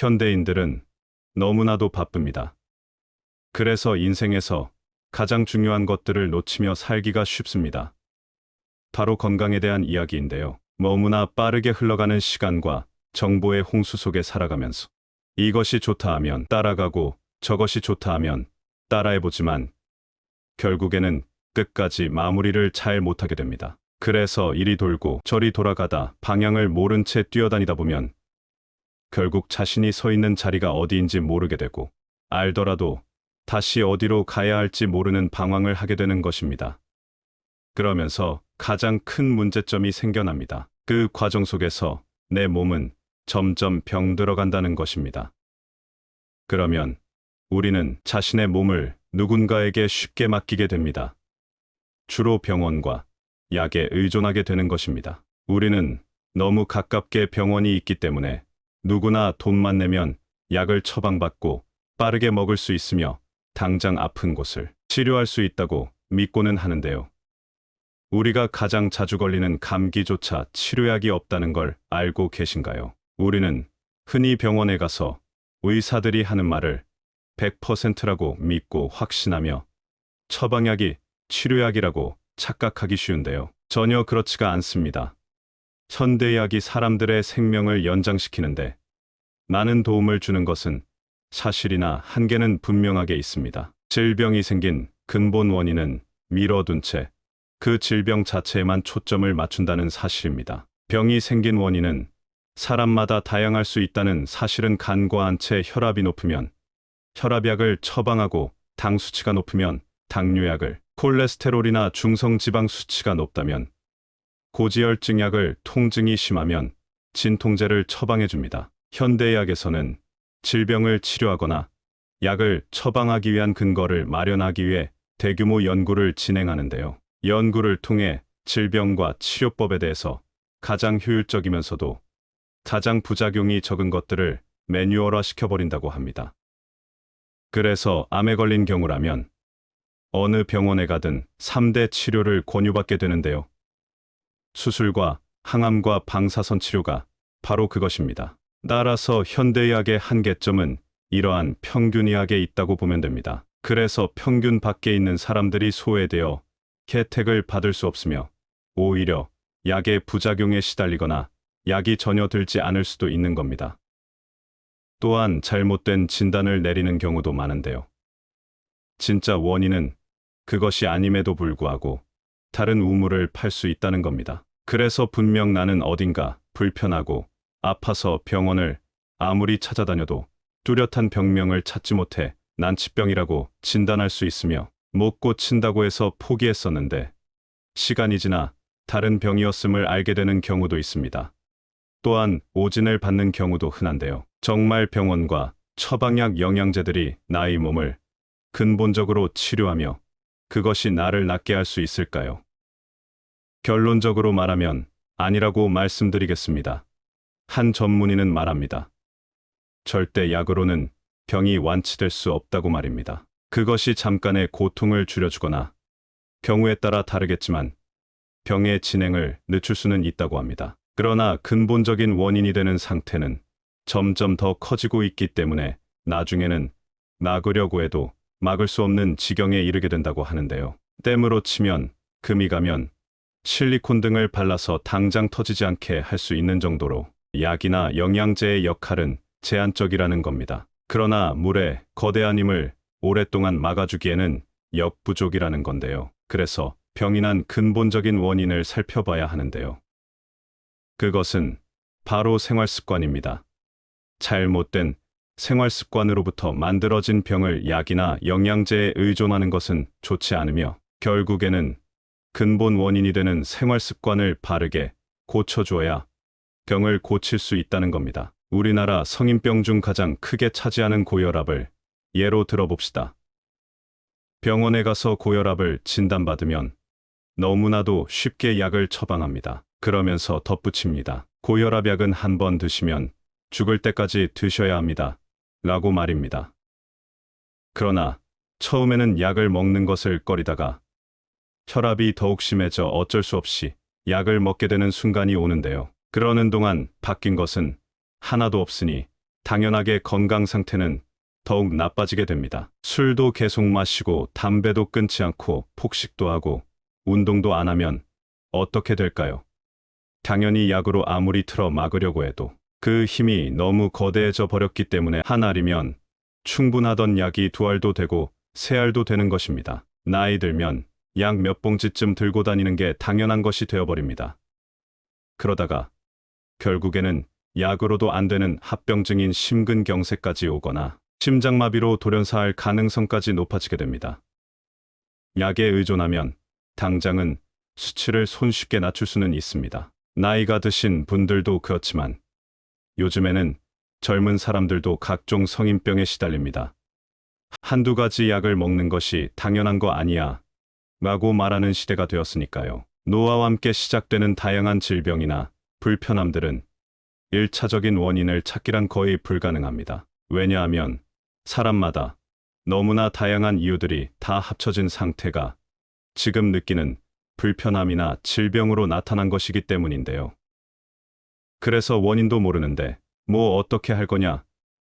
현대인들은 너무나도 바쁩니다. 그래서 인생에서 가장 중요한 것들을 놓치며 살기가 쉽습니다. 바로 건강에 대한 이야기인데요. 너무나 빠르게 흘러가는 시간과 정보의 홍수 속에 살아가면서 이것이 좋다 하면 따라가고 저것이 좋다 하면 따라해보지만 결국에는 끝까지 마무리를 잘 못하게 됩니다. 그래서 이리 돌고 저리 돌아가다 방향을 모른 채 뛰어다니다 보면 결국 자신이 서 있는 자리가 어디인지 모르게 되고 알더라도 다시 어디로 가야 할지 모르는 방황을 하게 되는 것입니다. 그러면서 가장 큰 문제점이 생겨납니다. 그 과정 속에서 내 몸은 점점 병들어간다는 것입니다. 그러면 우리는 자신의 몸을 누군가에게 쉽게 맡기게 됩니다. 주로 병원과 약에 의존하게 되는 것입니다. 우리는 너무 가깝게 병원이 있기 때문에 누구나 돈만 내면 약을 처방받고 빠르게 먹을 수 있으며 당장 아픈 곳을 치료할 수 있다고 믿고는 하는데요. 우리가 가장 자주 걸리는 감기조차 치료약이 없다는 걸 알고 계신가요? 우리는 흔히 병원에 가서 의사들이 하는 말을 100%라고 믿고 확신하며 처방약이 치료약이라고 착각하기 쉬운데요. 전혀 그렇지가 않습니다. 현대의학이 사람들의 생명을 연장시키는데 많은 도움을 주는 것은 사실이나 한계는 분명하게 있습니다. 질병이 생긴 근본 원인은 미뤄둔 채 그 질병 자체에만 초점을 맞춘다는 사실입니다. 병이 생긴 원인은 사람마다 다양할 수 있다는 사실은 간과 한체 혈압이 높으면 혈압약을 처방하고 당 수치가 높으면 당뇨약을, 콜레스테롤이나 중성지방 수치가 높다면 고지혈증 약을, 통증이 심하면 진통제를 처방해 줍니다. 현대의학에서는 질병을 치료하거나 약을 처방하기 위한 근거를 마련하기 위해 대규모 연구를 진행하는데요. 연구를 통해 질병과 치료법에 대해서 가장 효율적이면서도 가장 부작용이 적은 것들을 매뉴얼화 시켜버린다고 합니다. 그래서 암에 걸린 경우라면 어느 병원에 가든 3대 치료를 권유받게 되는데요. 수술과 항암과 방사선 치료가 바로 그것입니다. 따라서 현대의학의 한계점은 이러한 평균의학에 있다고 보면 됩니다. 그래서 평균 밖에 있는 사람들이 소외되어 혜택을 받을 수 없으며 오히려 약의 부작용에 시달리거나 약이 전혀 들지 않을 수도 있는 겁니다. 또한 잘못된 진단을 내리는 경우도 많은데요. 진짜 원인은 그것이 아님에도 불구하고 다른 우물을 팔 수 있다는 겁니다. 그래서 분명 나는 어딘가 불편하고 아파서 병원을 아무리 찾아다녀도 뚜렷한 병명을 찾지 못해 난치병이라고 진단할 수 있으며 못 고친다고 해서 포기했었는데 시간이 지나 다른 병이었음을 알게 되는 경우도 있습니다. 또한 오진을 받는 경우도 흔한데요. 정말 병원과 처방약 영양제들이 나의 몸을 근본적으로 치료하며 그것이 나를 낫게 할 수 있을까요? 결론적으로 말하면 아니라고 말씀드리겠습니다. 한 전문의는 말합니다. 절대 약으로는 병이 완치될 수 없다고 말입니다. 그것이 잠깐의 고통을 줄여주거나 경우에 따라 다르겠지만 병의 진행을 늦출 수는 있다고 합니다. 그러나 근본적인 원인이 되는 상태는 점점 더 커지고 있기 때문에 나중에는 막으려고 해도 막을 수 없는 지경에 이르게 된다고 하는데요. 댐으로 치면 금이 가면 실리콘 등을 발라서 당장 터지지 않게 할 수 있는 정도로 약이나 영양제의 역할은 제한적이라는 겁니다. 그러나 물의 거대한 힘을 오랫동안 막아주기에는 역부족이라는 건데요. 그래서 병이 난 근본적인 원인을 살펴봐야 하는데요. 그것은 바로 생활습관입니다. 잘못된 생활습관으로부터 만들어진 병을 약이나 영양제에 의존하는 것은 좋지 않으며 결국에는 근본 원인이 되는 생활습관을 바르게 고쳐줘야 병을 고칠 수 있다는 겁니다. 우리나라 성인병 중 가장 크게 차지하는 고혈압을 예로 들어봅시다. 병원에 가서 고혈압을 진단받으면 너무나도 쉽게 약을 처방합니다. 그러면서 덧붙입니다. 고혈압 약은 한 번 드시면 죽을 때까지 드셔야 합니다. 라고 말입니다. 그러나 처음에는 약을 먹는 것을 꺼리다가 혈압이 더욱 심해져 어쩔 수 없이 약을 먹게 되는 순간이 오는데요. 그러는 동안 바뀐 것은 하나도 없으니 당연하게 건강 상태는 더욱 나빠지게 됩니다. 술도 계속 마시고 담배도 끊지 않고 폭식도 하고 운동도 안 하면 어떻게 될까요? 당연히 약으로 아무리 틀어 막으려고 해도 그 힘이 너무 거대해져 버렸기 때문에 한 알이면 충분하던 약이 두 알도 되고 세 알도 되는 것입니다. 나이 들면 약 몇 봉지쯤 들고 다니는 게 당연한 것이 되어버립니다. 그러다가 결국에는 약으로도 안 되는 합병증인 심근경색까지 오거나 심장마비로 돌연사할 가능성까지 높아지게 됩니다. 약에 의존하면 당장은 수치를 손쉽게 낮출 수는 있습니다. 나이가 드신 분들도 그렇지만 요즘에는 젊은 사람들도 각종 성인병에 시달립니다. 한두 가지 약을 먹는 것이 당연한 거 아니야 라고 말하는 시대가 되었으니까요. 노화와 함께 시작되는 다양한 질병이나 불편함들은 1차적인 원인을 찾기란 거의 불가능합니다. 왜냐하면 사람마다 너무나 다양한 이유들이 다 합쳐진 상태가 지금 느끼는 불편함이나 질병으로 나타난 것이기 때문인데요. 그래서 원인도 모르는데 뭐 어떻게 할 거냐?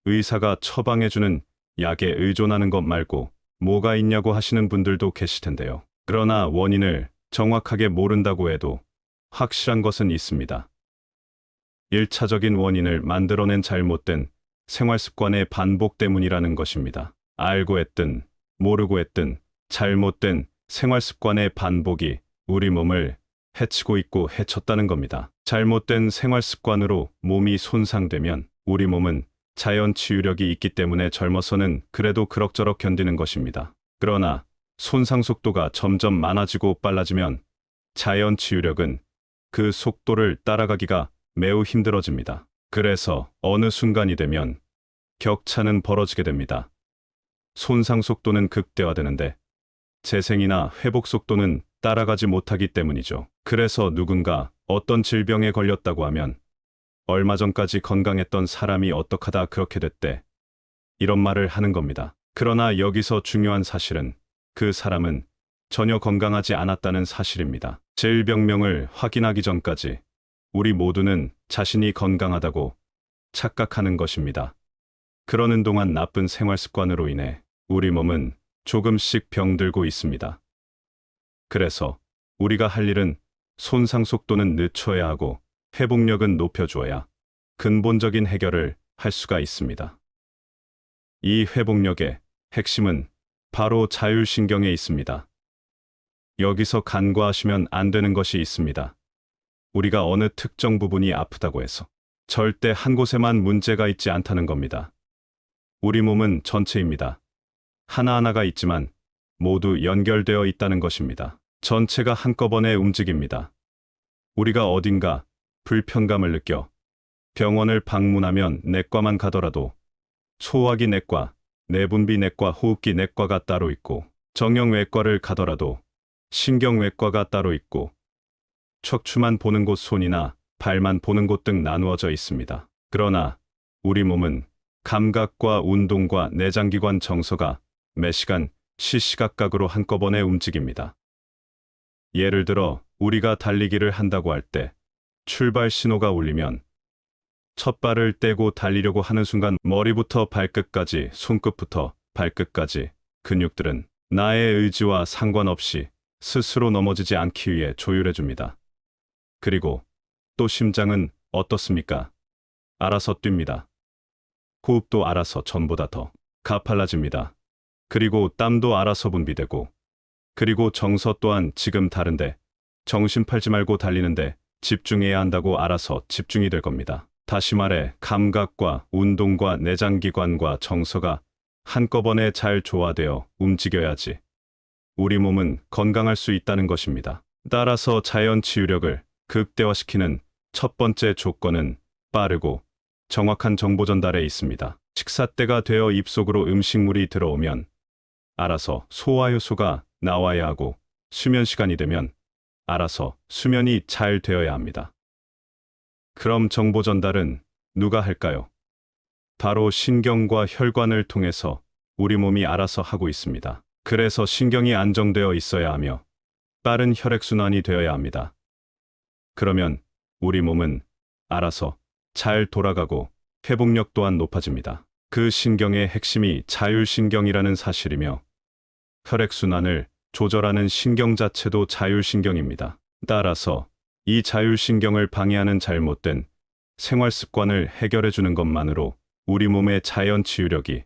의사가 처방해주는 약에 의존하는 것 말고 뭐가 있냐고 하시는 분들도 계실 텐데요. 그러나 원인을 정확하게 모른다고 해도 확실한 것은 있습니다. 1차적인 원인을 만들어낸 잘못된 생활습관의 반복 때문이라는 것입니다. 알고 했든 모르고 했든 잘못된 생활습관의 반복이 우리 몸을 해치고 있고 해쳤다는 겁니다. 잘못된 생활습관으로 몸이 손상되면 우리 몸은 자연 치유력이 있기 때문에 젊어서는 그래도 그럭저럭 견디는 것입니다. 그러나 손상 속도가 점점 많아지고 빨라지면 자연 치유력은 그 속도를 따라가기가 매우 힘들어집니다. 그래서 어느 순간이 되면 격차는 벌어지게 됩니다. 손상 속도는 극대화되는데 재생이나 회복 속도는 따라가지 못하기 때문이죠. 그래서 누군가 어떤 질병에 걸렸다고 하면 얼마 전까지 건강했던 사람이 어떡하다 그렇게 됐대. 이런 말을 하는 겁니다. 그러나 여기서 중요한 사실은 그 사람은 전혀 건강하지 않았다는 사실입니다. 질병명을 확인하기 전까지 우리 모두는 자신이 건강하다고 착각하는 것입니다. 그러는 동안 나쁜 생활 습관으로 인해 우리 몸은 조금씩 병들고 있습니다. 그래서 우리가 할 일은 손상 속도는 늦춰야 하고 회복력은 높여줘야 근본적인 해결을 할 수가 있습니다. 이 회복력의 핵심은 바로 자율신경에 있습니다. 여기서 간과하시면 안 되는 것이 있습니다. 우리가 어느 특정 부분이 아프다고 해서 절대 한 곳에만 문제가 있지 않다는 겁니다. 우리 몸은 전체입니다. 하나하나가 있지만 모두 연결되어 있다는 것입니다. 전체가 한꺼번에 움직입니다. 우리가 어딘가 불편감을 느껴 병원을 방문하면 내과만 가더라도 소화기 내과, 내분비 내과, 호흡기 내과가 따로 있고 정형외과를 가더라도 신경외과가 따로 있고 척추만 보는 곳, 손이나 발만 보는 곳 등 나누어져 있습니다. 그러나 우리 몸은 감각과 운동과 내장기관 정서가 매시간 시시각각으로 한꺼번에 움직입니다. 예를 들어 우리가 달리기를 한다고 할 때 출발 신호가 울리면 첫 발을 떼고 달리려고 하는 순간 머리부터 발끝까지, 손끝부터 발끝까지 근육들은 나의 의지와 상관없이 스스로 넘어지지 않기 위해 조율해줍니다. 그리고 또 심장은 어떻습니까? 알아서 뜁니다. 호흡도 알아서 전보다 더 가팔라집니다. 그리고 땀도 알아서 분비되고, 그리고 정서 또한 지금 다른데 정신 팔지 말고 달리는데 집중해야 한다고 알아서 집중이 될 겁니다. 다시 말해 감각과 운동과 내장기관과 정서가 한꺼번에 잘 조화되어 움직여야지 우리 몸은 건강할 수 있다는 것입니다. 따라서 자연 치유력을 극대화시키는 첫 번째 조건은 빠르고 정확한 정보 전달에 있습니다. 식사 때가 되어 입속으로 음식물이 들어오면 알아서 소화효소가 나와야 하고 수면 시간이 되면 알아서 수면이 잘 되어야 합니다. 그럼 정보 전달은 누가 할까요? 바로 신경과 혈관을 통해서 우리 몸이 알아서 하고 있습니다. 그래서 신경이 안정되어 있어야 하며 빠른 혈액순환이 되어야 합니다. 그러면 우리 몸은 알아서 잘 돌아가고 회복력 또한 높아집니다. 그 신경의 핵심이 자율신경이라는 사실이며 혈액순환을 조절하는 신경 자체도 자율신경입니다. 따라서 이 자율신경을 방해하는 잘못된 생활습관을 해결해주는 것만으로 우리 몸의 자연 치유력이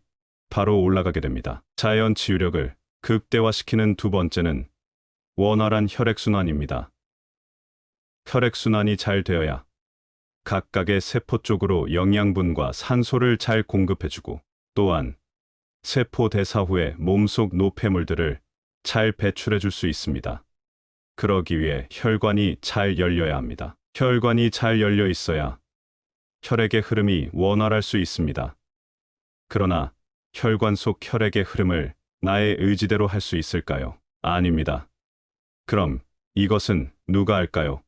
바로 올라가게 됩니다. 자연 치유력을 극대화시키는 두 번째는 원활한 혈액순환입니다. 혈액순환이 잘 되어야 각각의 세포 쪽으로 영양분과 산소를 잘 공급해주고 또한 세포 대사 후에 몸속 노폐물들을 잘 배출해줄 수 있습니다. 그러기 위해 혈관이 잘 열려야 합니다. 혈관이 잘 열려 있어야 혈액의 흐름이 원활할 수 있습니다. 그러나 혈관 속 혈액의 흐름을 나의 의지대로 할 수 있을까요? 아닙니다. 그럼 이것은 누가 할까요?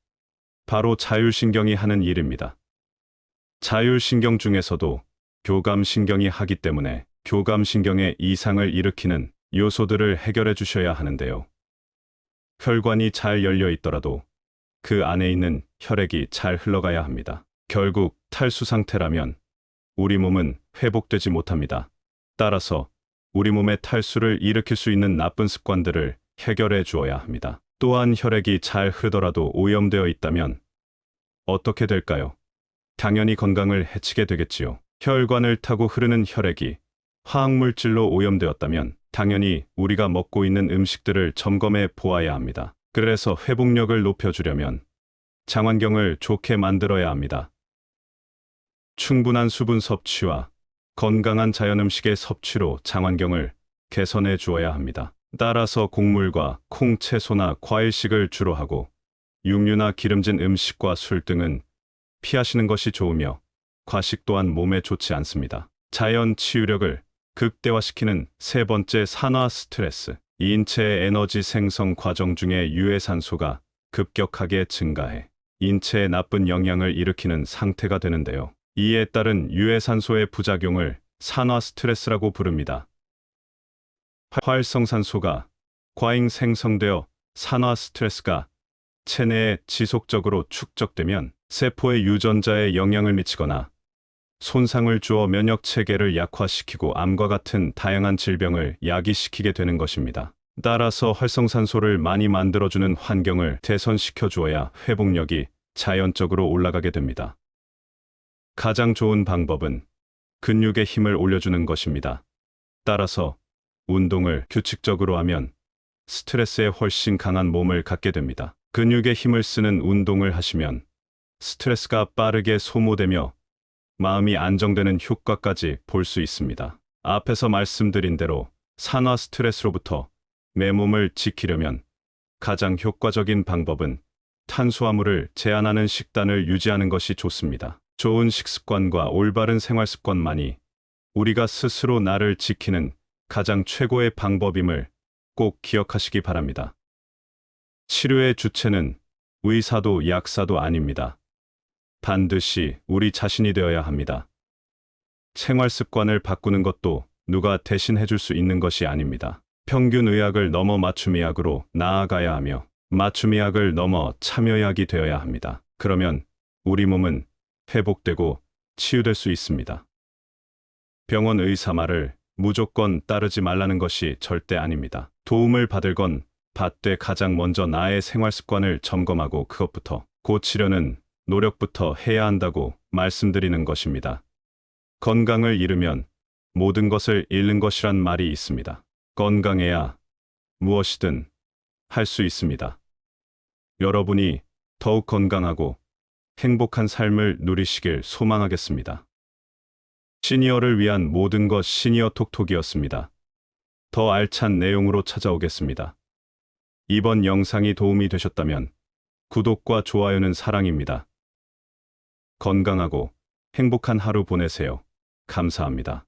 바로 자율신경이 하는 일입니다. 자율신경 중에서도 교감신경이 하기 때문에 교감신경의 이상을 일으키는 요소들을 해결해 주셔야 하는데요. 혈관이 잘 열려 있더라도 그 안에 있는 혈액이 잘 흘러가야 합니다. 결국 탈수 상태라면 우리 몸은 회복되지 못합니다. 따라서 우리 몸의 탈수를 일으킬 수 있는 나쁜 습관들을 해결해 주어야 합니다. 또한 혈액이 잘 흐르더라도 오염되어 있다면 어떻게 될까요? 당연히 건강을 해치게 되겠지요. 혈관을 타고 흐르는 혈액이 화학물질로 오염되었다면 당연히 우리가 먹고 있는 음식들을 점검해 보아야 합니다. 그래서 회복력을 높여주려면 장환경을 좋게 만들어야 합니다. 충분한 수분 섭취와 건강한 자연 음식의 섭취로 장환경을 개선해 주어야 합니다. 따라서 곡물과 콩, 채소나 과일식을 주로 하고 육류나 기름진 음식과 술 등은 피하시는 것이 좋으며 과식 또한 몸에 좋지 않습니다. 자연 치유력을 극대화시키는 세 번째 산화 스트레스. 인체의 에너지 생성 과정 중에 유해산소가 급격하게 증가해 인체에 나쁜 영향을 일으키는 상태가 되는데요. 이에 따른 유해산소의 부작용을 산화 스트레스라고 부릅니다. 활성산소가 과잉 생성되어 산화 스트레스가 체내에 지속적으로 축적되면 세포의 유전자에 영향을 미치거나 손상을 주어 면역 체계를 약화시키고 암과 같은 다양한 질병을 야기시키게 되는 것입니다. 따라서 활성산소를 많이 만들어주는 환경을 개선시켜 주어야 회복력이 자연적으로 올라가게 됩니다. 가장 좋은 방법은 근육의 힘을 올려주는 것입니다. 따라서 운동을 규칙적으로 하면 스트레스에 훨씬 강한 몸을 갖게 됩니다. 근육의 힘을 쓰는 운동을 하시면 스트레스가 빠르게 소모되며 마음이 안정되는 효과까지 볼 수 있습니다. 앞에서 말씀드린 대로 산화 스트레스로부터 내 몸을 지키려면 가장 효과적인 방법은 탄수화물을 제한하는 식단을 유지하는 것이 좋습니다. 좋은 식습관과 올바른 생활습관만이 우리가 스스로 나를 지키는 가장 최고의 방법임을 꼭 기억하시기 바랍니다. 치료의 주체는 의사도 약사도 아닙니다. 반드시 우리 자신이 되어야 합니다. 생활 습관을 바꾸는 것도 누가 대신 해줄 수 있는 것이 아닙니다. 평균 의학을 넘어 맞춤의학으로 나아가야 하며 맞춤의학을 넘어 참여의학이 되어야 합니다. 그러면 우리 몸은 회복되고 치유될 수 있습니다. 병원 의사 말을 무조건 따르지 말라는 것이 절대 아닙니다. 도움을 받을 건 받되 가장 먼저 나의 생활 습관을 점검하고 그것부터 고치려는 노력부터 해야 한다고 말씀드리는 것입니다. 건강을 잃으면 모든 것을 잃는 것이란 말이 있습니다. 건강해야 무엇이든 할 수 있습니다. 여러분이 더욱 건강하고 행복한 삶을 누리시길 소망하겠습니다. 시니어를 위한 모든 것 시니어 톡톡이었습니다. 더 알찬 내용으로 찾아오겠습니다. 이번 영상이 도움이 되셨다면 구독과 좋아요는 사랑입니다. 건강하고 행복한 하루 보내세요. 감사합니다.